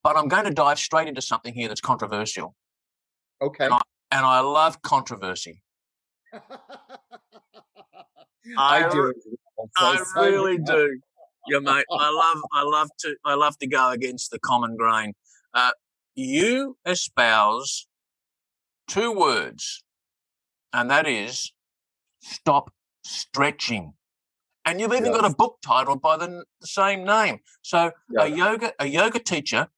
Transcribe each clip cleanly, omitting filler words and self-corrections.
But I'm going to dive straight into something here that's controversial. Okay. And I love controversy. I do. I really do. Yeah, mate. I love to go against the common grain. You espouse two words, and that is stop stretching. And you've even got a book titled by the same name. So a yoga teacher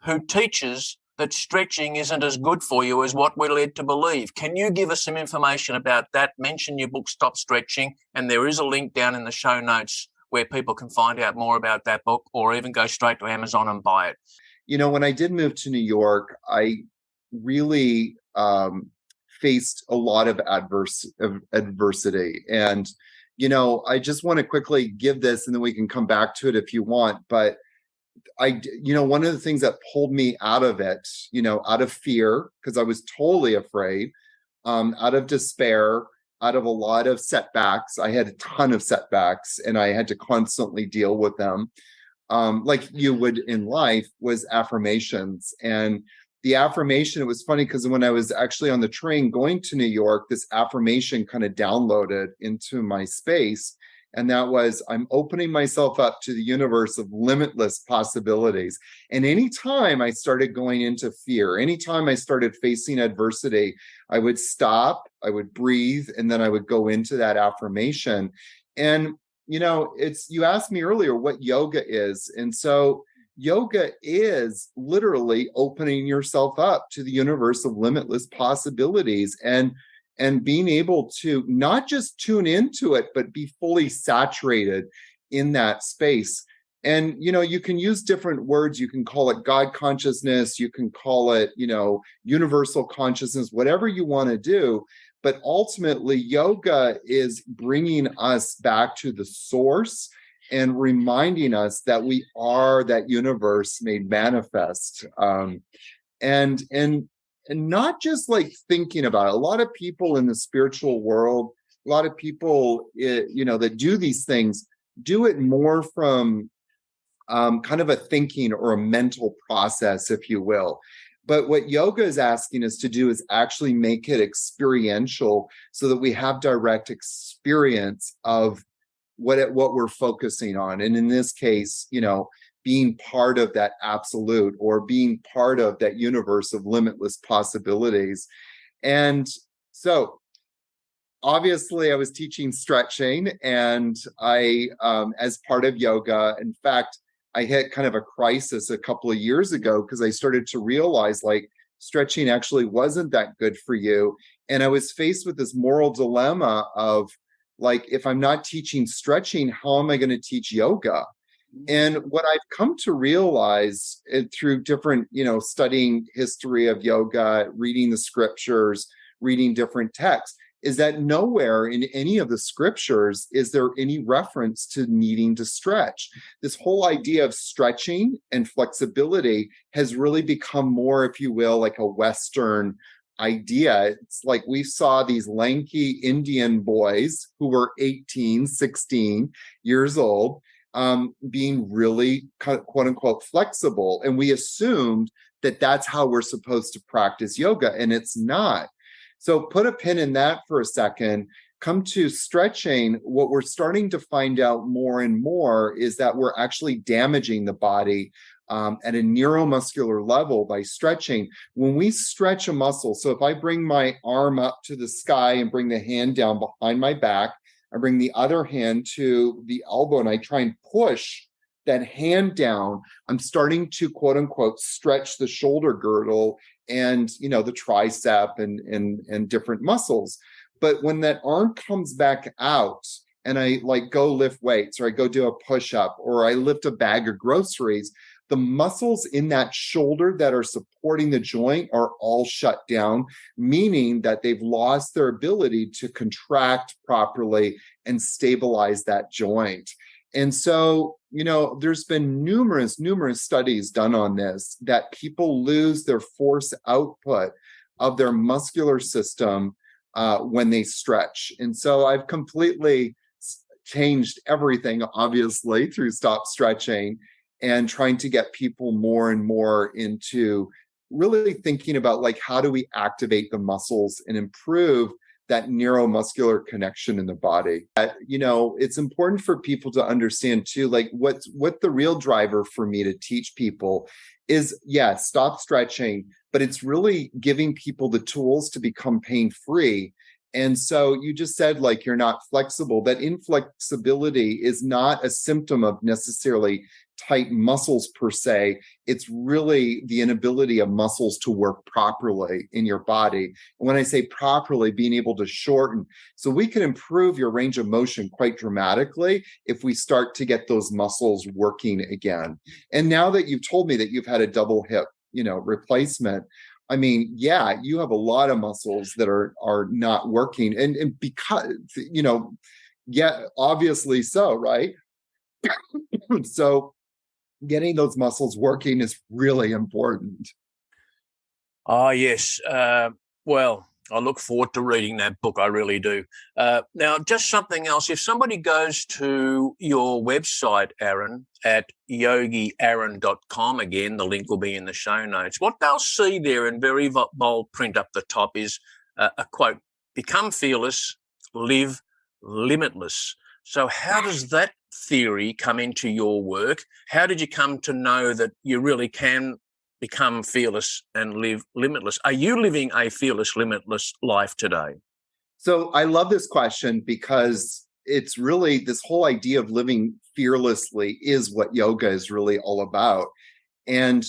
who teaches that stretching isn't as good for you as what we're led to believe. Can you give us some information about that? Mention your book, Stop Stretching, and there is a link down in the show notes where people can find out more about that book, or even go straight to Amazon and buy it. You know, when I did move to New York, I really faced a lot of adversity. And, you know, I just want to quickly give this, and then we can come back to it if you want. But one of the things that pulled me out of it, out of fear, because I was totally afraid, out of despair, out of a lot of setbacks. I had a ton of setbacks and I had to constantly deal with them. Like you would in life, was affirmations. And the affirmation, it was funny because when I was actually on the train going to New York, this affirmation kind of downloaded into my space. And that was, I'm opening myself up to the universe of limitless possibilities. And anytime I started going into fear, anytime I started facing adversity, I would stop, I would breathe, and then I would go into that affirmation. And, you asked me earlier what yoga is. And so yoga is literally opening yourself up to the universe of limitless possibilities and being able to not just tune into it, but be fully saturated in that space. And, you can use different words. You can call it God consciousness. You can call it, universal consciousness, whatever you want to do. But ultimately, yoga is bringing us back to the source and reminding us that we are that universe made manifest. And not just like thinking about it. A lot of people in the spiritual world, a lot of people, that do these things, do it more from kind of a thinking or a mental process, if you will. But what yoga is asking us to do is actually make it experiential so that we have direct experience of what we're focusing on. And in this case, being part of that absolute, or being part of that universe of limitless possibilities. And so obviously I was teaching stretching, and I, as part of yoga, in fact, I hit kind of a crisis a couple of years ago because I started to realize like stretching actually wasn't that good for you. And I was faced with this moral dilemma of like, if I'm not teaching stretching, how am I going to teach yoga? And what I've come to realize through different, studying history of yoga, reading the scriptures, reading different texts, is that nowhere in any of the scriptures is there any reference to needing to stretch. This whole idea of stretching and flexibility has really become more, if you will, like a Western idea. It's like we saw these lanky Indian boys who were 18, 16 years old, being really quote unquote flexible. And we assumed that that's how we're supposed to practice yoga, and it's not. So put a pin in that for a second. Come to stretching. What we're starting to find out more and more is that we're actually damaging the body at a neuromuscular level by stretching. When we stretch a muscle, so if I bring my arm up to the sky and bring the hand down behind my back, I bring the other hand to the elbow and I try and push that hand down, I'm starting to quote unquote stretch the shoulder girdle and the tricep and different muscles. But when that arm comes back out and I like go lift weights, or I go do a push-up, or I lift a bag of groceries, the muscles in that shoulder that are supporting the joint are all shut down, meaning that they've lost their ability to contract properly and stabilize that joint. And so, there's been numerous studies done on this, that people lose their force output of their muscular system when they stretch. And so I've completely changed everything, obviously, through Stop Stretching. and trying to get people more and more into really thinking about like, how do we activate the muscles and improve that neuromuscular connection in the body. It's important for people to understand too, like what the real driver for me to teach people is, stop stretching, but it's really giving people the tools to become pain-free. And so you just said like you're not flexible. That inflexibility is not a symptom of necessarily tight muscles per se. It's really the inability of muscles to work properly in your body. And when I say properly, being able to shorten. So we can improve your range of motion quite dramatically if we start to get those muscles working again. And now that you've told me that you've had a double hip, replacement, I mean, you have a lot of muscles that are not working. And because, obviously so, right? So getting those muscles working is really important. Oh, yes. Well, I look forward to reading that book. I really do. Now, just something else. If somebody goes to your website, Aaron, at yogiaaron.com, again, the link will be in the show notes. What they'll see there in very bold print up the top is a quote, "Become fearless, live limitless." So how does that theory come into your work? How did you come to know that you really can become fearless and live limitless? Are you living a fearless, limitless life today? So I love this question because it's really this whole idea of living fearlessly is what yoga is really all about. And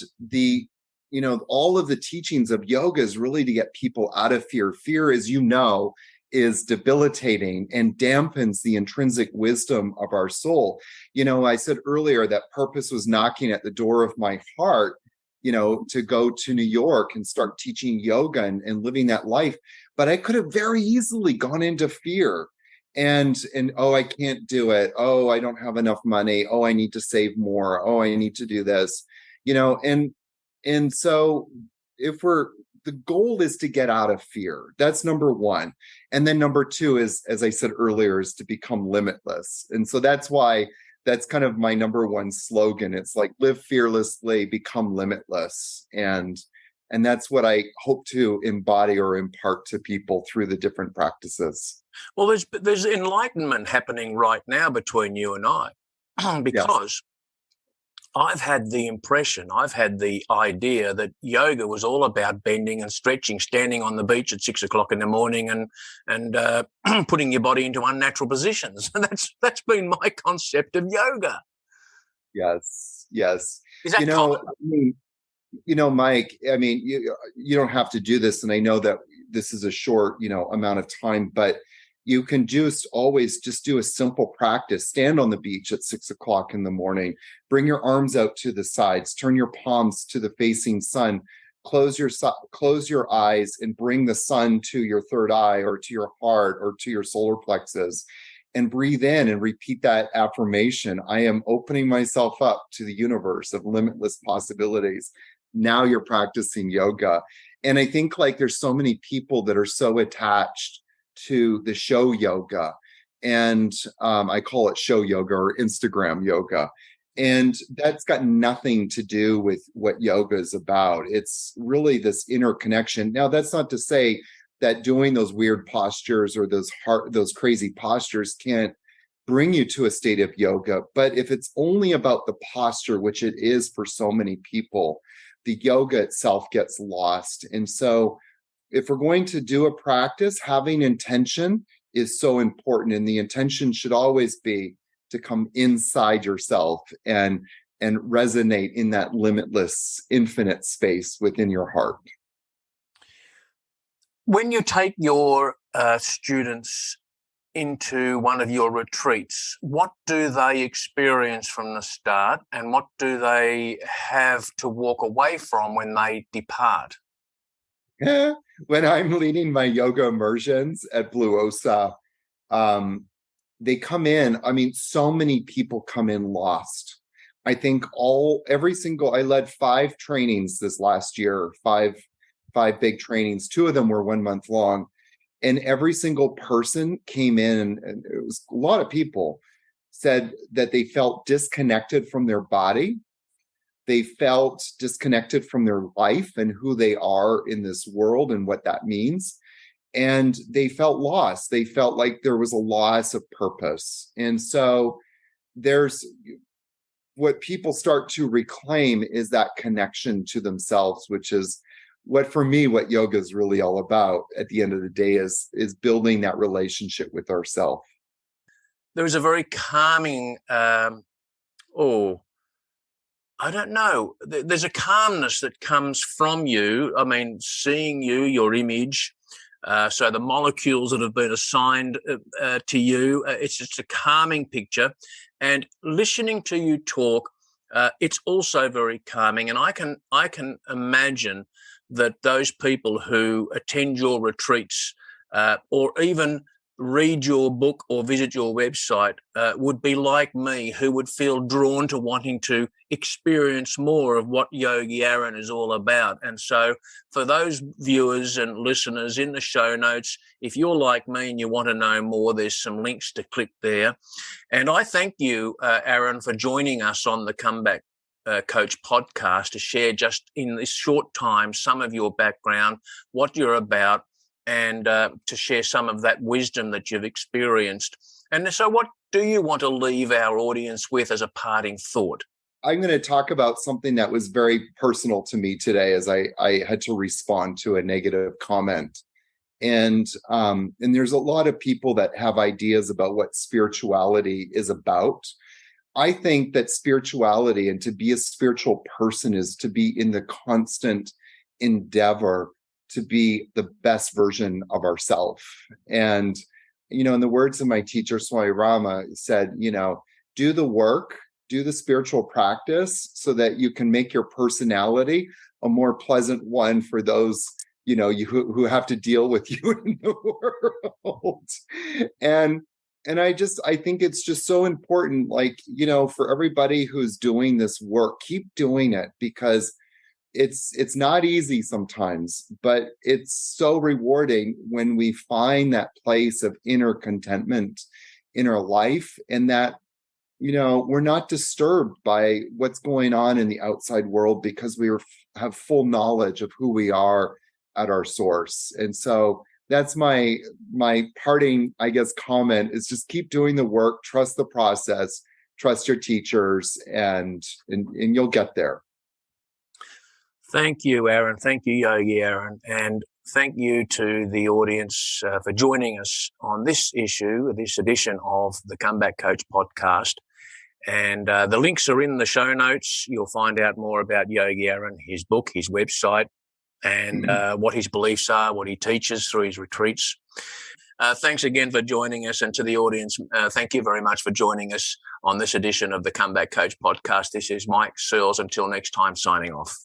all of the teachings of yoga is really to get people out of fear. Fear, as you know, is debilitating and dampens the intrinsic wisdom of our soul. I said earlier that purpose was knocking at the door of my heart, to go to New York and start teaching yoga and living that life. But I could have very easily gone into fear and oh, I can't do it. Oh, I don't have enough money. Oh, I need to save more. Oh, I need to do this, and so the goal is to get out of fear. That's number one. And then number two is, as I said earlier, is to become limitless. And so that's why that's kind of my number one slogan. It's like live fearlessly, become limitless. And that's what I hope to embody or impart to people through the different practices. Well, there's enlightenment happening right now between you and I, because I've had the impression, I've had the idea that yoga was all about bending and stretching, standing on the beach at 6 o'clock in the morning and putting your body into unnatural positions. And that's been my concept of yoga. Yes. Is that common? Mike, I mean, you don't have to do this. And I know that this is a short, amount of time, but you can always just do a simple practice. Stand on the beach at 6 o'clock in the morning, bring your arms out to the sides, turn your palms to the facing sun, close your eyes and bring the sun to your third eye or to your heart or to your solar plexus and breathe in and repeat that affirmation. I am opening myself up to the universe of limitless possibilities. Now you're practicing yoga. And I think like there's so many people that are so attached to the show yoga, and I call it show yoga or Instagram yoga, and that's got nothing to do with what yoga is about. It's really this inner connection. Now, that's not to say that doing those weird postures or those crazy postures can't bring you to a state of yoga, but if it's only about the posture, which it is for so many people, the yoga itself gets lost. And so if we're going to do a practice, having intention is so important. And the intention should always be to come inside yourself and resonate in that limitless, infinite space within your heart. When you take your students into one of your retreats, what do they experience from the start and what do they have to walk away from when they depart? When I'm leading my yoga immersions at Blue Osa, they come in. I mean, so many people come in lost. I think I led 5 trainings this last year, five big trainings. 2 of them were 1 month long. And every single person came in, and it was a lot of people, said that they felt disconnected from their body They felt disconnected from their life and who they are in this world and what that means. And they felt lost. They felt like there was a loss of purpose. And so there's what people start to reclaim is that connection to themselves, which is what yoga is really all about at the end of the day is building that relationship with ourselves. There is a very calming, I don't know. There's a calmness that comes from you. I mean, seeing you, your image, so the molecules that have been assigned to you, it's just a calming picture. And listening to you talk, it's also very calming. And I can imagine that those people who attend your retreats or even read your book or visit your website would be like me, who would feel drawn to wanting to experience more of what Yogi Aaron is all about. And so for those viewers and listeners, in the show notes, if you're like me and you want to know more, there's some links to click there. And I thank you, Aaron, for joining us on the Comeback Coach podcast to share just in this short time some of your background, what you're about, and to share some of that wisdom that you've experienced. And so what do you want to leave our audience with as a parting thought? I'm going to talk about something that was very personal to me today as I had to respond to a negative comment. And there's a lot of people that have ideas about what spirituality is about. I think that spirituality and to be a spiritual person is to be in the constant endeavor to be the best version of ourselves. And, in the words of my teacher, Swami Rama said, do the work, do the spiritual practice so that you can make your personality a more pleasant one for those, who have to deal with you in the world. And I think it's just so important, for everybody who's doing this work, keep doing it because it's not easy sometimes, but it's so rewarding when we find that place of inner contentment in our life and that, we're not disturbed by what's going on in the outside world because we have full knowledge of who we are at our source. And so that's my parting, comment is just keep doing the work, trust the process, trust your teachers, and you'll get there. Thank you, Aaron. Thank you, Yogi Aaron. And thank you to the audience for joining us on this edition of the Comeback Coach podcast. And the links are in the show notes. You'll find out more about Yogi Aaron, his book, his website, and what his beliefs are, what he teaches through his retreats. Thanks again for joining us. And to the audience, thank you very much for joining us on this edition of the Comeback Coach podcast. This is Mike Searles. Until next time, signing off.